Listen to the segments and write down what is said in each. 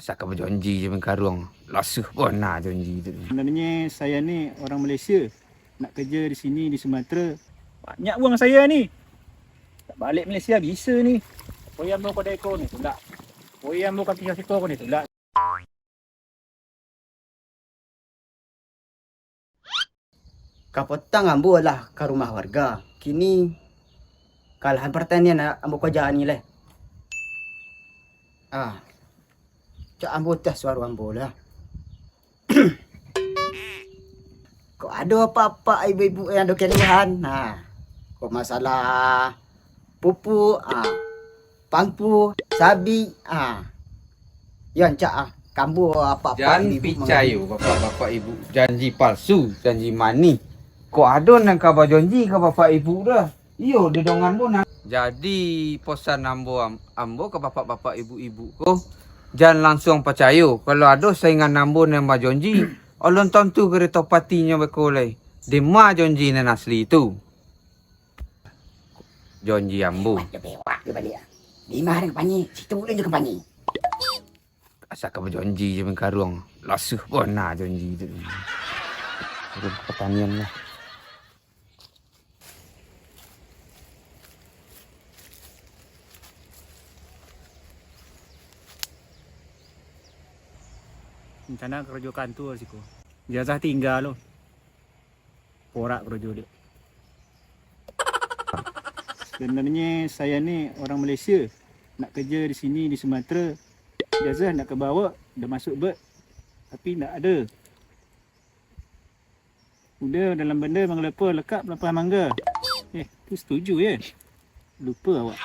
Asalkan berjanji je main karung. Lasuh pun nak janji tu. Sebenarnya saya ni orang Malaysia. Nak kerja di sini di Sumatera. Banyak wang saya ni. Tak balik Malaysia bisa ni. Poyam mo kedai ko ni tulak. Poyam mo kaki siko ko ni tulak. Kapotang ambo lah ke rumah warga. Kini kalahan pertanian ambo kerjaan ni lah. Cak ambo tes suara ambo lah. Kok ada apa-apa ibu-ibu yang ada keluhan? Kok masalah pupuk, pangpu, sabi, yang cak kambu apa-apa Jangan percaya bapak-bapak ibu janji palsu, janji mani. Kok ada nang kabar janji ke bapak ibu dah. Iyo dia dongan pun. Jadi pesan ambo ke bapak-bapak ibu-ibu ko, jangan langsung percaya. Kalau ada saingan ambo yang berjanji, alon tentu kereta patinya berkolai. Dia mah janji nan asli itu. Janji ambo. Lebih balik. Di mana kepanyi? Situ boleh je kepanyi. Asalkan berjanji je main karung. Lasuh pun nak janji tu. Pertanian lah. Rencana kerja kantor siko. Jazah tinggal lo. Porak kerja dia. Sebenarnya saya ni orang Malaysia. Nak kerja di sini di Sumatera. Jazah nak ke bawah, dah masuk bet. Tapi tak ada. Udah dalam benda mengelepa lekap lepas mangga. Tu setuju ya? Lupa awak.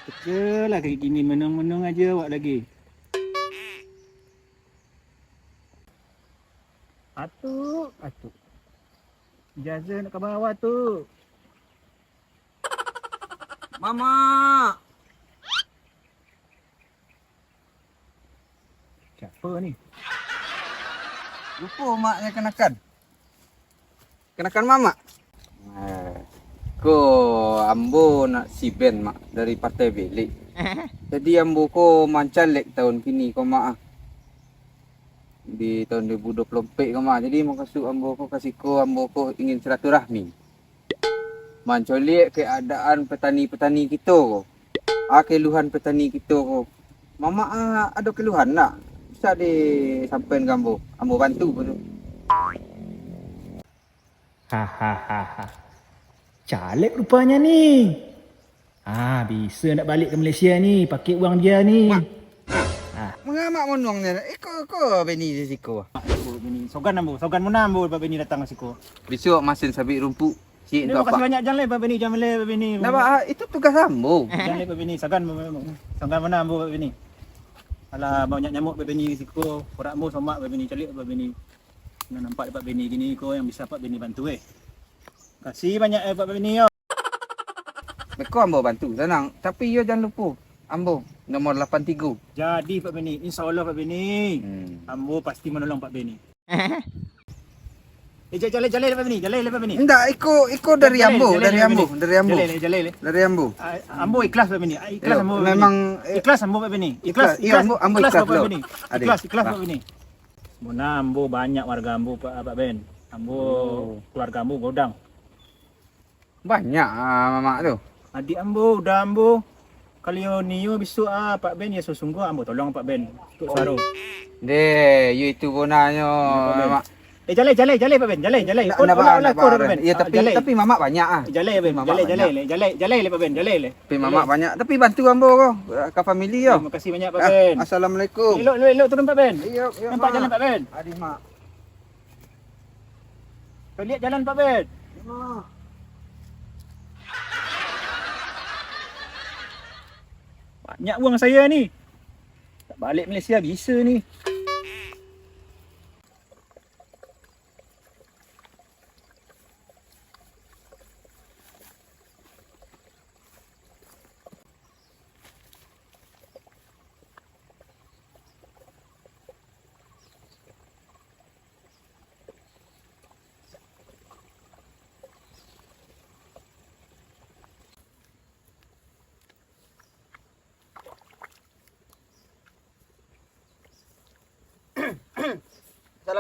Kerja lah kayak gini, menung-menung aja awak lagi. Atuk. Jazah nak ke bawah tu. Mama. Siapa ni? Lupa maknya kenakan. Kenakan mama. Ko ambo nak si Ben mak dari partai Belik. Jadi ambo ko mancalek tahun kini ko mak. Di tahun 2024 ko mak. Jadi makasuk ambo ko ingin silaturahmi. Mancolek keadaan petani-petani kita ko. Keluhan petani kita ko. Mama ada keluhan nak? Bisa disampaikan ke ambo. Ambo bantu pun tu. Hahaha. Caleg rupanya ni. Bisa nak balik ke Malaysia ni. Pakai wang dia ni. Mengamak monongnya. Ko beni di siko. Sogan ambo. Sogan mana ambo Pak Beni datang ke siko. Besok masin sabit rumput. Cik Terima kasih banyak Janle Pak Beni. Janle Pak Beni. Nah, itu tugas ambo. Janle Pak Beni. Sogan mana ambo Pak Beni. Alah banyak nyamuk Pak Beni siko. Korak ambo somak Pak Beni. Calik Pak Beni. Nak nampak Pak Beni gini ko yang bisa Pak Beni bantu Kasih banyak Pak Beni yo. Beko ambo bantu senang. Tapi yo jangan lupa ambo nombor 83. Jadi Pak Beni, insya-Allah Pak Beni. Ambo pasti menolong Pak Beni. Jalai Pak Beni, jalai Pak Beni. Enggak, iko dari ambo. Jalai. Ambo. Ambo ikhlas Pak Beni. Ikhlas ambo. Memang ikhlas ambo Pak Beni. Ikhlas. Ambo ikhlas Pak Beni. Ikhlas Pak Beni. Muna ambo banyak warga ambo Pak Ben. Ambo keluarga ambo godang. Banyak mama tu. Adik ambo, udah ambo. Kalau niyo besok Pak Ben ya sungguh ambo tolong Pak Ben. Untuk saru. You itu gunanya mama. Jalai Pak Ben, jalai. Kau Nak Pak Ben. Ya tapi mama banyak Jalai Ben, jalai Pak Ben, jalai. Tapi mama banyak. Tapi bantu ambo ko. Ke family yo. Terima kasih banyak Pak Ben. Assalamualaikum. Elok turun Pak Ben. Yuk, Nampak jalan Pak Ben. Adik mak. Kau lihat jalan Pak Ben. Banyak wang saya ni. Tak balik Malaysia bisa ni.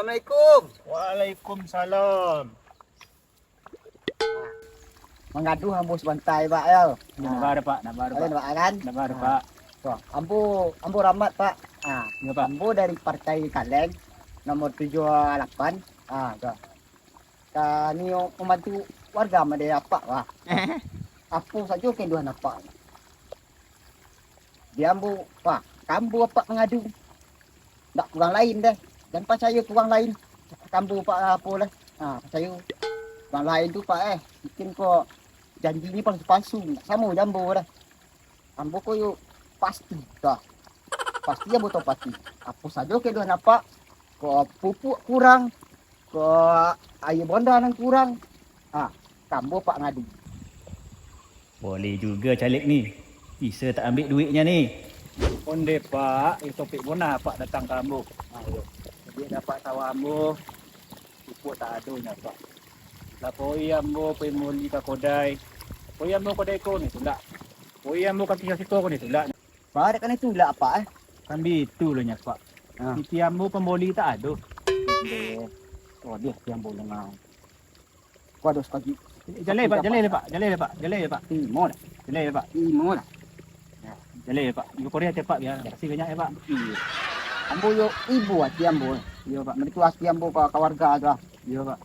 Assalamualaikum. Waalaikumsalam. Mengadu ambo sebantai Pak ya. Nabar Pak, nabar Ada Pak. Pak kan? Nabar Pak. So, ambo Rahmat Pak. Ya Pak. Ambo dari Partai Kaleng nomor 78. So. Kami membantu warga ada apa Pak. Apa saja keduhan apa. Dia ambo Pak, kambu apa mengadu. Tak kurang lain deh. Dan percaya kurang lain. Kambu Pak apa lah. Percaya kurang lain tu Pak bikin kok janji ni palsu-palsu. Sama jambu dah. Ambo ko yo pasti dah. Pasti ambo tahu pasti. Apa saja keduhan apa. Kok pupuk kurang. Kok air bonda nang kurang. Kambu Pak ngadu. Boleh juga caleg ni. Bisa tak ambil duitnya ni. Onde Pak, topik bona Pak datang ke ambo. Jadi dapat sawah ambo. Pupuk tak ada nya Pak. Lapoi ambo pergi muli ke kodai. Poi ambo kodai ko ni tulak. Poi ambo kaki situ ko ni tulak. Pak kan itu lah apa Kambi itu loh nya Pak. Titi ambo pemboli tak ada. Oh dia yang boleh mau. Kau ada sekali. Jalai Pak, jalai Pak, jalai Pak, jalai Pak. Timur, Jalai Pak, timur. jalai Pak. Ibu Korea cepat ya. Terima kasih banyak ya Pak. Ambo yo ibu hati ambo. Iya Pak. Mereka hati ambo ke keluarga ada. Iya Pak.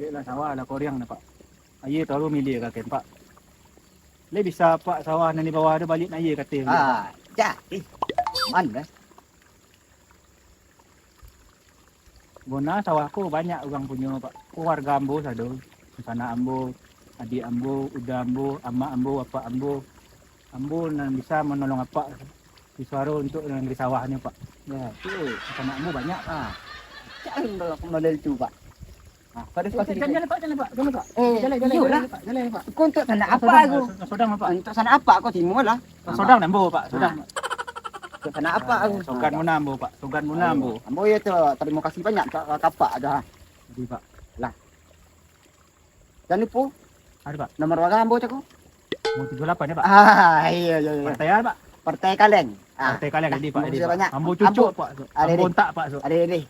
Dia lah sawah lah Koreang dah Pak. Ayah tahu milih kakek Pak. Le bisa Pak sawah nan di bawah ada balik nak ayah kata. Jadi mana? Bona sawahku banyak orang punya Pak. Keluarga ambo sado. Sana ambo, adik ambo, udah ambo, ama ambo, apa ambo. Ambo nan bisa menolong apa di suara untuk negeri sawahnya Pak. Ya, tu. Sana ambo banyak. Jangan kalau model tu Pak. Pada suatu Jalan Pak, jalan Pak, jalan Pak. jalan Pak, jalan Pak. Kau untuk sana apa aku? Sodang Pak. Untuk sana apa aku timur lah. Sodang ambo Pak, sodang. Untuk sana apa aku? Sogan muna ambo Pak, sogan muna ambo. Ambo ya tu terima kasih banyak kapak ada. Jadi Pak. Jangan lupa Ada Pak. nomor warga ambo cakap. Mau 78 ya Pak. Iya. Partai apa Pak? Partai Kaleng. Partai kalian jadi Pak. Makasih Jadi Pak. banyak. Ambo cucuk Ambo. Pak. Ada, Ambo ada. tak Pak. Ada ni.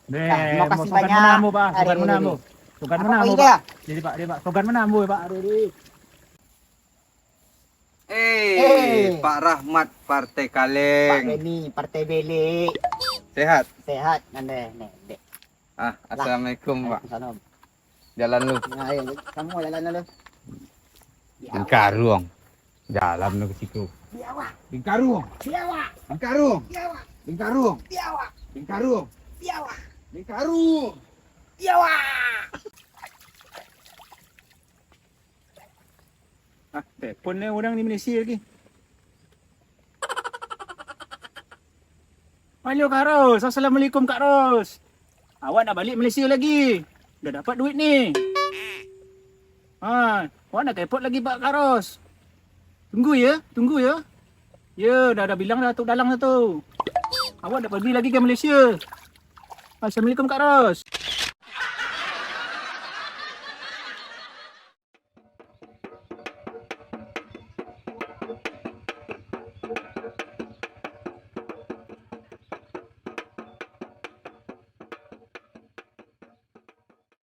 Terima kasih Sogan banyak. mana ambo Pak? Sogan Ada, mana ada. ambo? Sogan Apa mana kau ambo ida? Pak? Jadi Pak, dia Pak. Sogan mana ambo ya Pak? Aduh. Pak Rahmat Partai Pak Kaleng. Beni, Partai Belik. Sehat? Sehat anda ni. Dek. Assalamualaikum Pak. Salam. Jalan lu. Ayo kamu jalan dulu. Lingkaruang. Jalan lu ke situ. Biawak. Lingkaruang. Biawak. Lingkaruang. Biawak. Lingkaruang. Biawak. Lingkaruang. Biawak. Lingkaruang. Biawak. Telefon ni orang ni Malaysia lagi. Halo Kak Ros. Assalamualaikum Kak Ros. Awak nak balik Malaysia lagi? Dah dapat duit ni. Awak nak kepot lagi Pak Kak Ros. Tunggu ya. Ya, dah bilang dah Tok Dalang dah tu. Awak dah pergi lagi ke Malaysia. Assalamualaikum Kak Ros.